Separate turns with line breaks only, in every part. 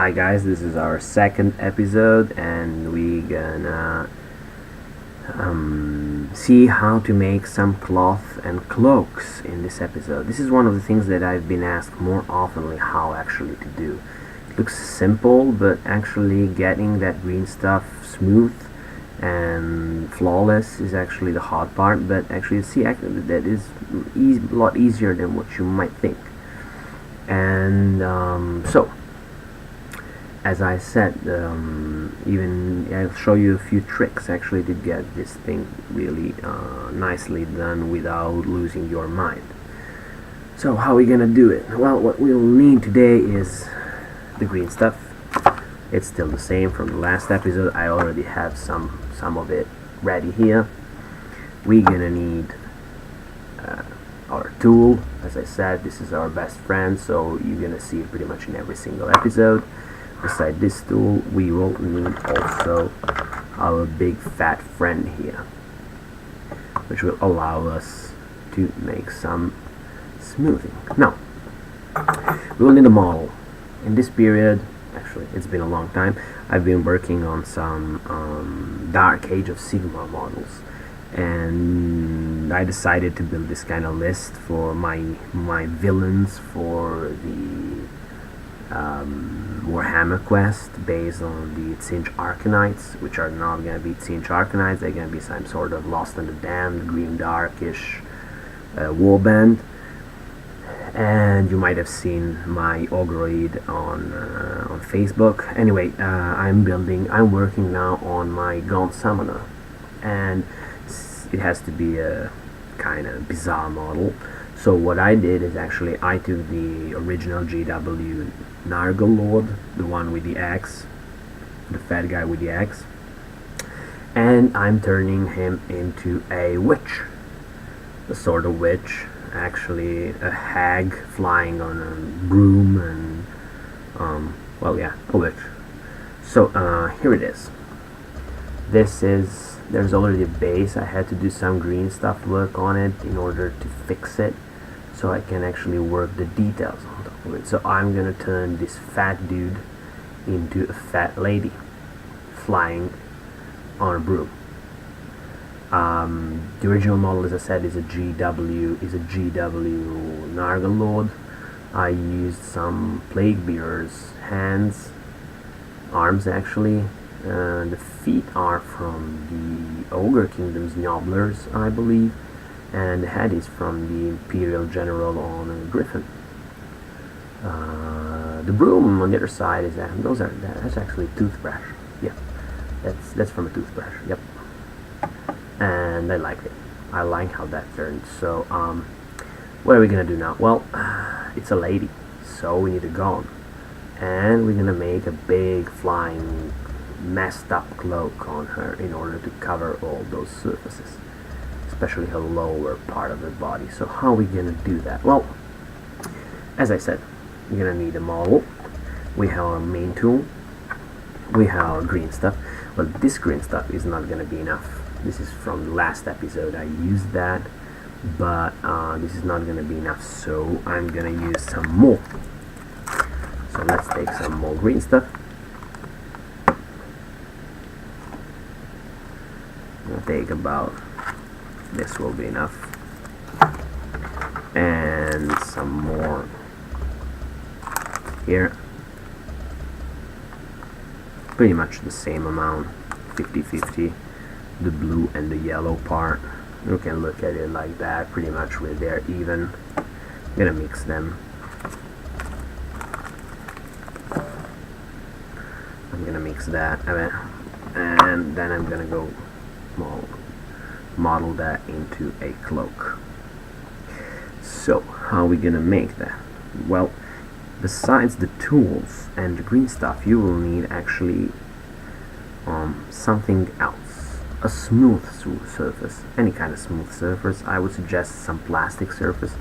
Hi guys, this is our second episode and we gonna see how to make some cloth and cloaks in this episode. This is one of the things that I've been asked more oftenly how actually to do. It looks simple, but actually getting that green stuff smooth and flawless is actually the hard part, but actually that is a lot easier than what you might think. And so as I said, even I'll show you a few tricks actually to get this thing really nicely done without losing your mind. So how are we gonna do it? Well, what we'll need today is the green stuff. It's still the same from the last episode. I already have some of it ready here. We're gonna need our tool. As I said, this is our best friend, so you're gonna see it pretty much in every single episode. Beside this tool, we will need also our big fat friend here, which will allow us to make some smoothing. Now, we will need a model. In this period, actually, it's been a long time, I've been working on some Dark Age of Sigmar models, and I decided to build this kind of list for my villains for the Warhammer quest based on the Tzeentch Arcanites, which are not going to be Tzeentch Arcanites. They're going to be some sort of Lost and the Damned, Green Darkish warband. And you might have seen my Ogroid on Facebook. Anyway, I'm working now on my Gaunt Summoner, and it has to be a kind of bizarre model. So what I did is actually I took the original GW Nargle Lord, the one with the axe, the fat guy with the axe, and I'm turning him into a witch, a sort of witch, actually a hag flying on a broom, and well, yeah, a witch. So here it is. There's already a base. I had to do some green stuff work on it in order to fix it, so I can actually work the details on top of it. So I'm gonna turn this fat dude into a fat lady flying on a broom. The original model, as I said, is a GW Nargle Lord. I used some Plague Bearer's arms actually. The feet are from the Ogre Kingdom's Nobblers, I believe, and the head is from the Imperial General on a Griffin. The broom on the other side is that's actually a toothbrush. Yeah, that's from a toothbrush. Yep, and I like it. I like how that turned. So what are we gonna do now? Well, it's a lady, so we need a gun, and we're gonna make a big flying messed up cloak on her in order to cover all those surfaces, especially her lower part of her body. So how are we gonna do that? Well, as I said, we're gonna need a model. We have our main tool, we have our green stuff. Well, this green stuff is not gonna be enough. This is from the last episode. I used that, but this is not gonna be enough, so I'm gonna use some more. So let's take some more green stuff. I'll take about, this will be enough, and some more here, pretty much the same amount, 50-50, the blue and the yellow part. You can look at it like that, pretty much where they're even. I'm gonna mix them. I'm gonna mix that, and then I'm gonna go model that into a cloak. So how are we gonna make that? Well, besides the tools and the green stuff, you will need actually something else. A smooth surface, any kind of smooth surface. I would suggest some plastic surface.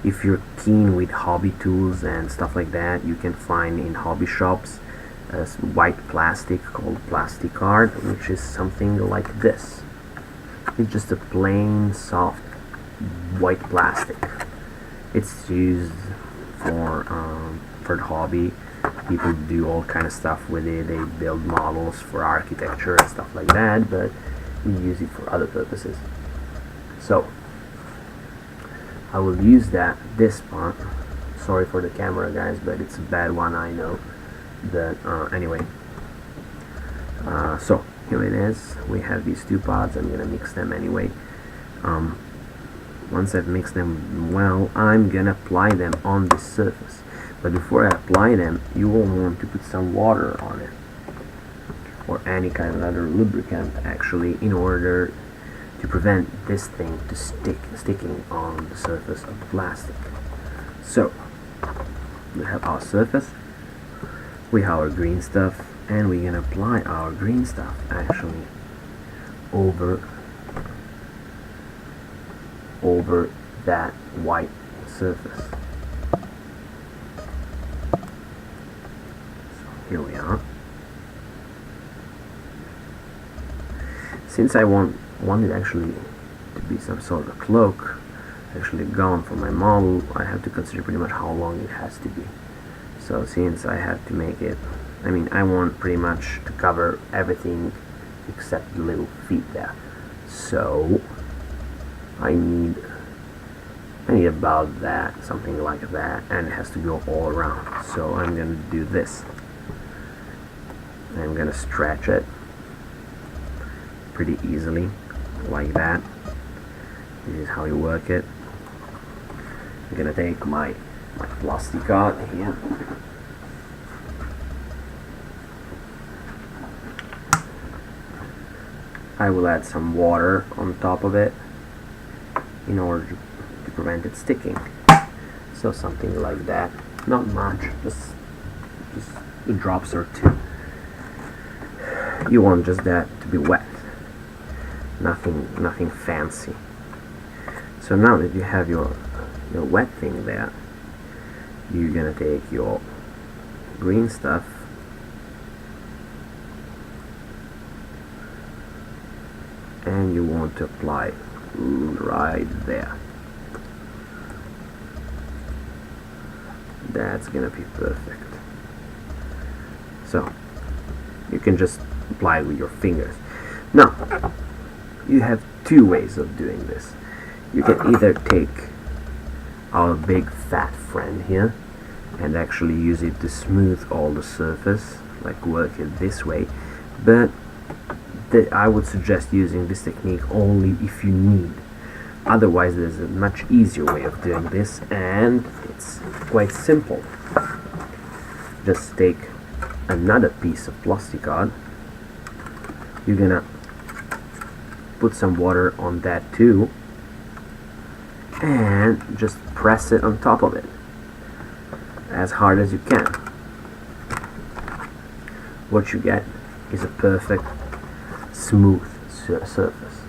If you're keen with hobby tools and stuff like that, you can find in hobby shops white plastic called plastic art, which is something like this. It's just a plain soft white plastic. It's used for the hobby People do all kind of stuff with it. They build models for architecture and stuff like that, but we use it for other purposes. So I will use this part. Sorry for the camera, guys, but it's a bad one, I know. But anyway, so here it is. We have these two pods. I'm gonna mix them anyway. Once I've mixed them well, I'm gonna apply them on the surface. But before I apply them, you will want to put some water on it, or any kind of other lubricant, actually, in order to prevent this thing to sticking on the surface of the plastic. So we have our surface, we have our green stuff, and we're gonna apply our green stuff actually over that white surface. So here we are. Since I want it actually to be some sort of cloak actually gone for my model, I have to consider pretty much how long it has to be. So since I have to make it, I want pretty much to cover everything except the little feet there. So I need about that, something like that, and it has to go all around. So I'm gonna do this. I'm gonna stretch it pretty easily, like that. This is how you work it. I'm gonna take my plastic card here. I will add some water on top of it in order to prevent it sticking. So something like that. Not much, just a drops or two. You want just that to be wet. Nothing fancy. So now that you have your wet thing there, you're gonna take your green stuff and you want to apply right there. That's gonna be perfect. So you can just apply it with your fingers. Now you have two ways of doing this. You can either take our big fat friend here and actually use it to smooth all the surface, like work it this way, but I would suggest using this technique only if you need. Otherwise, there's a much easier way of doing this, and it's quite simple. Just take another piece of plastic card. You're gonna put some water on that too, and just press it on top of it as hard as you can. What you get is a perfect smooth surface.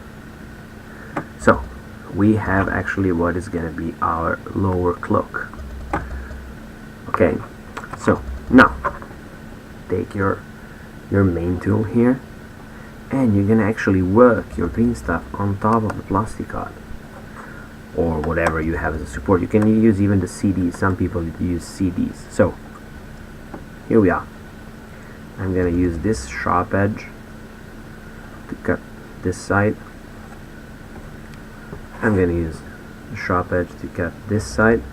So we have actually what is going to be our lower cloak. Okay, so now take your main tool here, and you're going to actually work your green stuff on top of the plastic card or whatever you have as a support. You can use even the CDs. Some people use CDs. So here we are. I'm going to use this sharp edge to cut this side. I'm going to use the sharp edge to cut this side,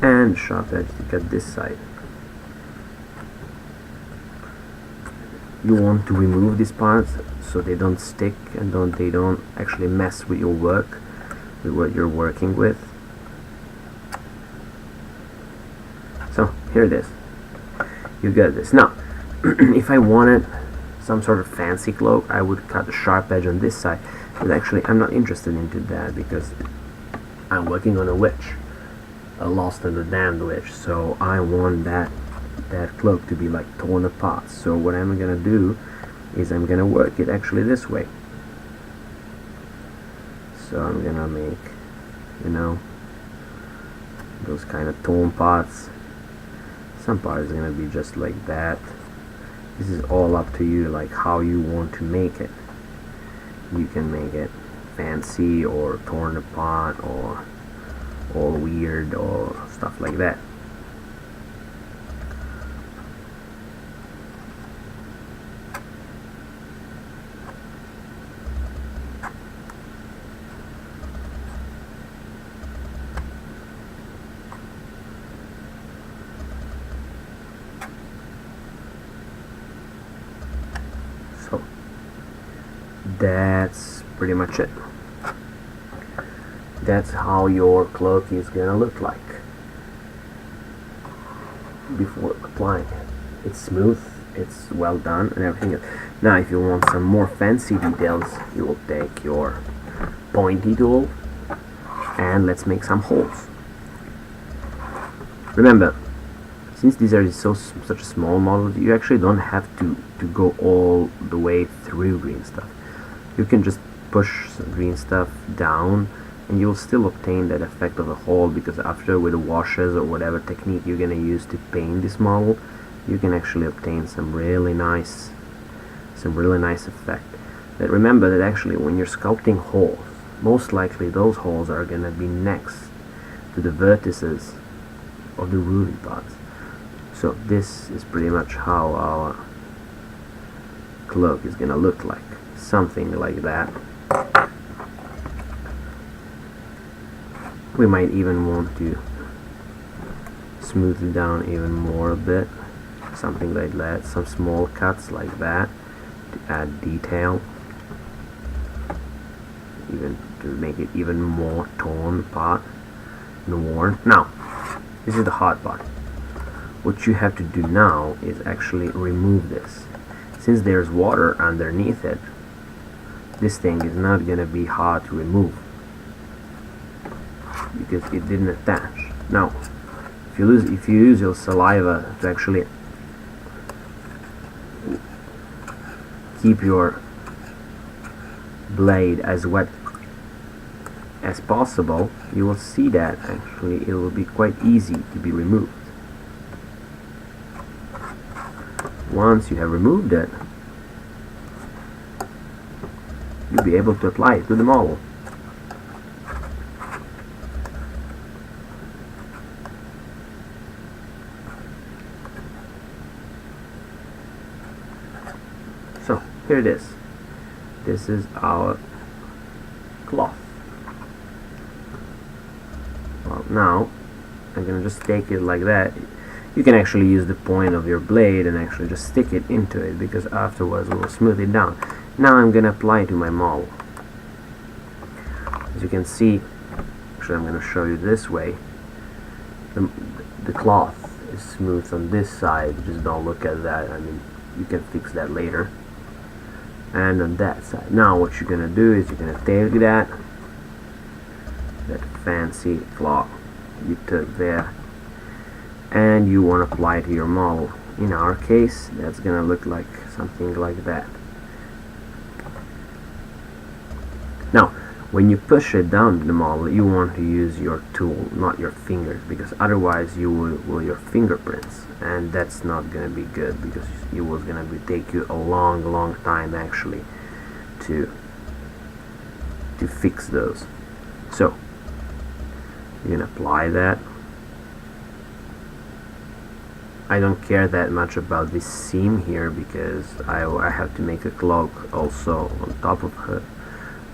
and sharp edge to cut this side. You want to remove these parts so they don't stick and they don't actually mess with your work, with what you're working with. So here it is. You get this. Now if I wanted some sort of fancy cloak, I would cut a sharp edge on this side, but actually I'm not interested into that because I'm working on a witch, a lost and a damned witch, so I want that cloak to be like torn apart. So what I'm gonna do is I'm gonna work it actually this way. So I'm gonna make, those kind of torn parts. Some part is gonna be just like that. This is all up to you, like how you want to make it. You can make it fancy or torn apart or all weird or stuff like that. that's pretty much it. That's how your cloak is gonna look like before applying it. It's smooth, it's well done, and everything else. Now if you want some more fancy details, you will take your pointy tool and let's make some holes. Remember, since these are such a small model, you actually don't have to go all the way through green stuff. You can just push some green stuff down and you'll still obtain that effect of a hole, because after, with the washes or whatever technique you're gonna use to paint this model, you can actually obtain some really nice effect. But remember that actually when you're sculpting holes, most likely those holes are gonna be next to the vertices of the roofing parts. So this is pretty much how our cloak is gonna look like, something like that. We might even want to smooth it down even more a bit, something like that, some small cuts like that to add detail, even to make it even more torn apart and worn. Now, this is the hard part. What you have to do now is actually remove this. Since there's water underneath it, this thing is not gonna be hard to remove because it didn't attach. Now, if you use your saliva to actually keep your blade as wet as possible, you will see that actually it will be quite easy to be removed. Once you have removed it, you'll be able to apply it to the model. So here it is. This is our cloth. Well, now I'm gonna just take it like that. You can actually use the point of your blade and actually just stick it into it, because afterwards we'll smooth it down. Now I'm gonna apply it to my model. As you can see, actually I'm gonna show you this way. The cloth is smooth on this side, just don't look at that. I mean, you can fix that later. And on that side. Now what you're gonna do is you're gonna take that fancy cloth you took there, and you want to apply it to your model. In our case, that's gonna look like something like that. Now, when you push it down to the model, you want to use your tool, not your fingers, because otherwise you will your fingerprints, and that's not gonna be good, because it was gonna take you a long time actually to fix those. So you can apply that. I don't care that much about this seam here, because I have to make a cloak also on top of her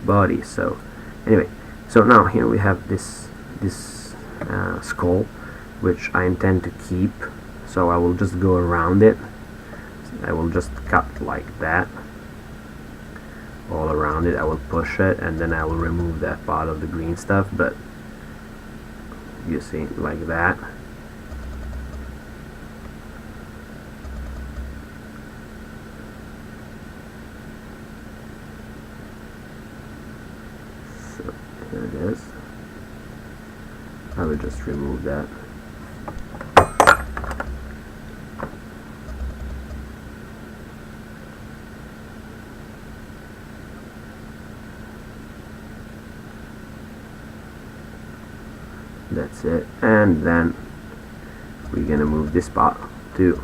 body. So anyway, so now here we have this skull, which I intend to keep, so I will just go around it. I will just cut like that all around it. I will push it, and then I will remove that part of the green stuff, but you see, like that. So here it is. I will just remove that. That's it, and then we're gonna move this part too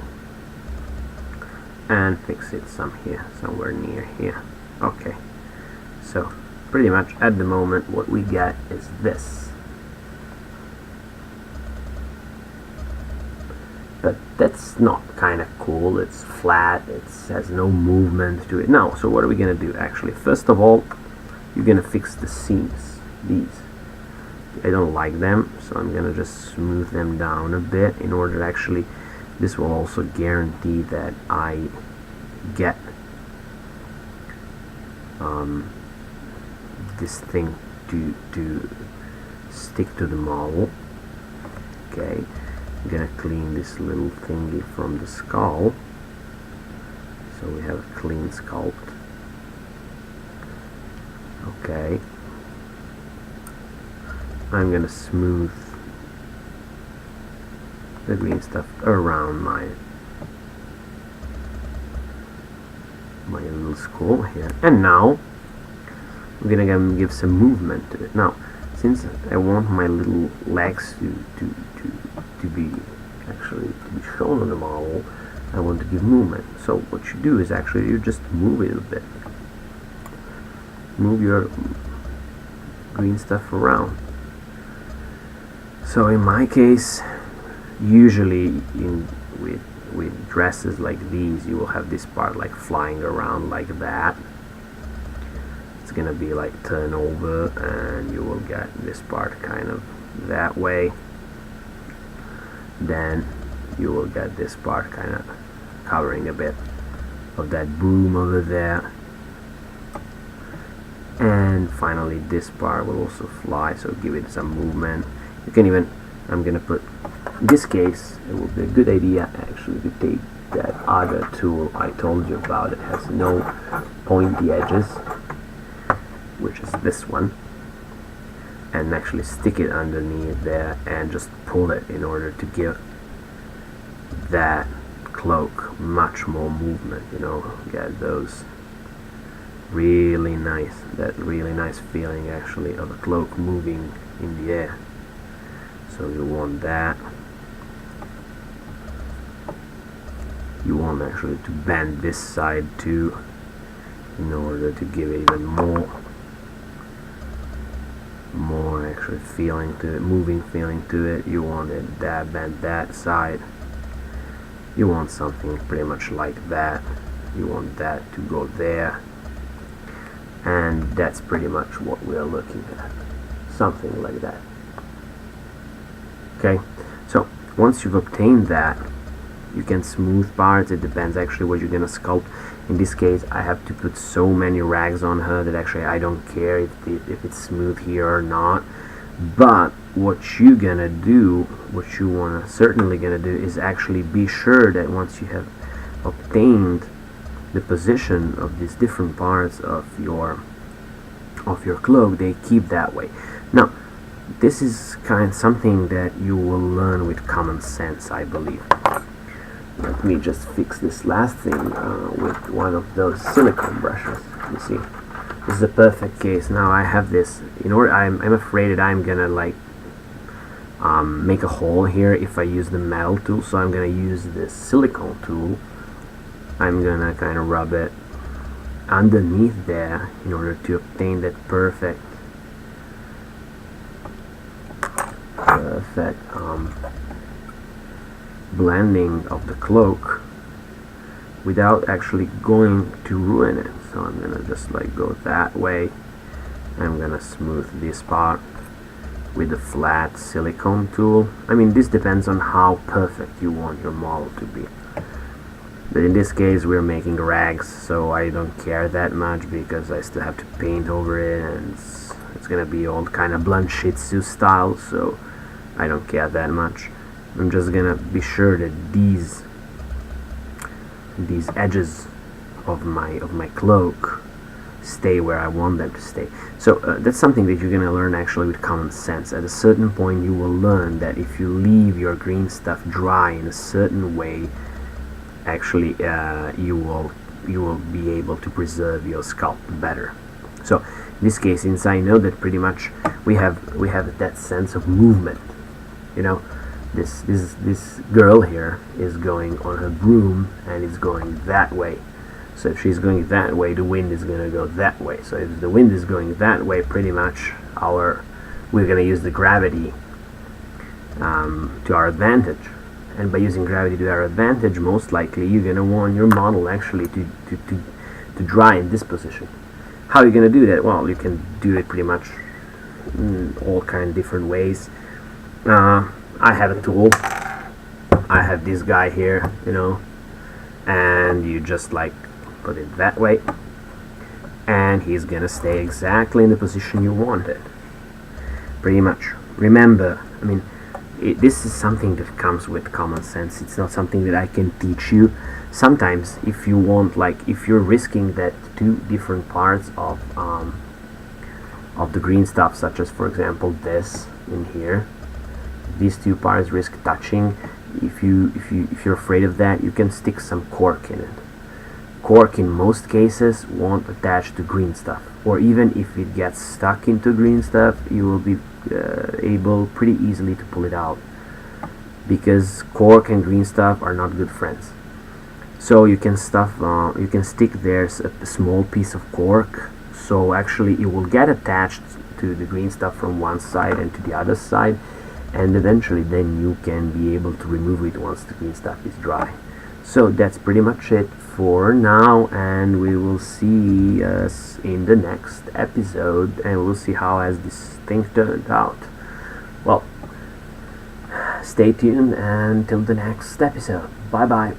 and fix it somewhere near here. Okay, so pretty much at the moment what we get is this, but that's not kind of cool. It's flat, it has no movement to it. Now, so what are we gonna do? Actually, first of all, you're gonna fix the seams. These, I don't like them, so I'm gonna just smooth them down a bit in order to actually, this will also guarantee that I get this thing to stick to the model. Okay, I'm gonna clean this little thingy from the skull, so we have a clean sculpt. Okay, I'm gonna smooth the green stuff around my little skull here, and now I'm gonna give some movement to it. Now, since I want my little legs to be shown on the model, I want to give movement. So what you do is actually you just move it a bit. Move your green stuff around. So in my case, usually with dresses like these, you will have this part like flying around like that. It's gonna be like turn over, and you will get this part kind of that way. Then you will get this part kind of covering a bit of that broom over there, and finally this part will also fly, so give it some movement. You can even, I'm gonna put, in this case it will be a good idea actually to take that other tool I told you about. It has no pointy edges, which is this one, and actually stick it underneath there and just pull it in order to give that cloak much more movement, you know, get those really nice, that really nice feeling actually of a cloak moving in the air. So you want that. You want actually to bend this side too in order to give it even more actually feeling to it, moving feeling to it. You want it that, bend that side. You want something pretty much like that. You want that to go there, and that's pretty much what we're looking at, something like that. Okay, so once you've obtained that, you can smooth parts. It depends actually what you're gonna sculpt. In this case, I have to put so many rags on her that actually I don't care if it's smooth here or not. But what you gonna do, what you wanna certainly gonna do, is actually be sure that once you have obtained the position of these different parts of your cloak, they keep that way. Now, this is kind of something that you will learn with common sense, I believe. Let me just fix this last thing with one of those silicone brushes. You see, this is a perfect case. Now I have this. In order, I'm afraid that I'm gonna like make a hole here if I use the metal tool. So I'm gonna use this silicone tool. I'm gonna kind of rub it underneath there in order to obtain that perfect blending of the cloak without actually going to ruin it. So I'm gonna just like go that way. I'm gonna smooth this part with the flat silicone tool. I mean, this depends on how perfect you want your model to be. But in this case we're making rags, so I don't care that much because I still have to paint over it, and it's gonna be all kind of blunt Shih Tzu style, so I don't care that much. I'm just gonna be sure that these edges of my cloak stay where I want them to stay. So that's something that you're gonna learn actually with common sense. At a certain point you will learn that if you leave your green stuff dry in a certain way, actually you will be able to preserve your sculpt better. So in this case, since I know that pretty much we have that sense of movement, you know, this girl here is going on her broom and is going that way. So if she's going that way, the wind is going to go that way. So if the wind is going that way, pretty much we're going to use the gravity to our advantage. And by using gravity to our advantage, most likely you're going to want your model actually to dry in this position. How are you going to do that? Well, you can do it pretty much in all kind of different ways. I have a tool. I have this guy here, you know, and you just like put it that way, and he's gonna stay exactly in the position you wanted. Pretty much. Remember, I mean, this is something that comes with common sense. It's not something that I can teach you. Sometimes, if you want, like, if you're risking that two different parts of the green stuff, such as, for example, this in here, these two parts risk touching. If you're afraid of that, you can stick some cork in it. Cork in most cases won't attach to green stuff, or even if it gets stuck into green stuff, you will be able pretty easily to pull it out, because cork and green stuff are not good friends. So you can stick there a small piece of cork, so actually it will get attached to the green stuff from one side and to the other side, and eventually then you can be able to remove it once the green stuff is dry. So that's pretty much it for now, and we will see us in the next episode, and we'll see how has this thing turned out. Well, stay tuned until the next episode. Bye bye.